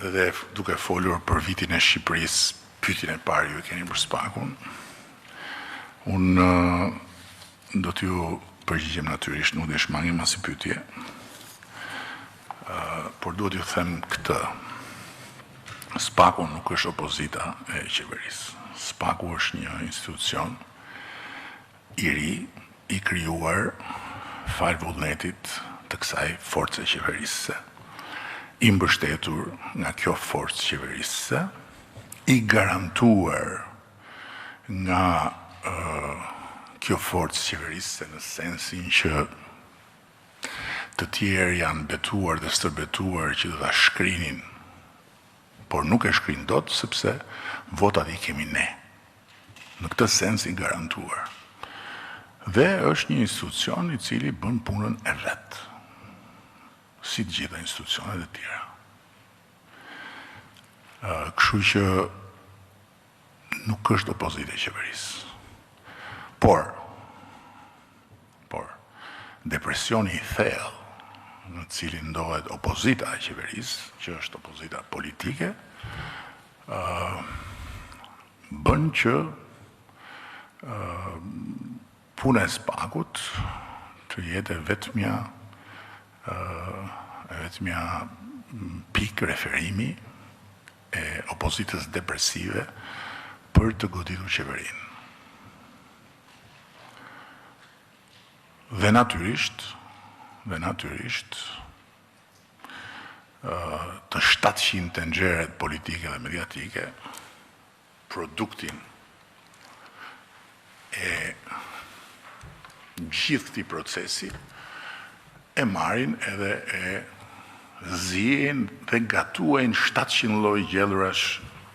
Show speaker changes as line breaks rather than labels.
dhe duke folur për vitin e Shqipërisë, pyetjen e parë ju e keni për SPAK-un. Unë do t'ju përgjigjem natyrisht, nuk dhe shmangim as i pyetje, por duhet ju them këtë. SPAK-u nuk është opozita e qeverisë. SPAK-u është një institucion i ri, i krijuar fal vullnetit të kësaj force qeverisëse, i mbështetur nga kjo forcë qeverisëse, i garantuar nga kjo forcë qeverisëse në sensin që të tjerë janë betuar dhe stërbetuar që do ta shkrinin, por nuk e shkrin dot sepse votat i kemi ne. Në këtë sens i garantuar. Dhe është një institucion i cili bën punën e vet, si të gjitha institucionet e tjera. Kështu që nuk është opozitë e qeverisë. Por, depresioni i thellë në cilin ndodhet opozita e qeverisë, që është opozita politike, bën që puna e SPAK-ut të jetë vetmja pikë referimi e opozitës depresive për të goditur qeverinë. Dhe natyrisht, të 700 tenxheret politike dhe mediatike, produktin e gjithë këtij procesi, e marrin edhe e zihen dhe gatuajnë 700 lloj gjellërash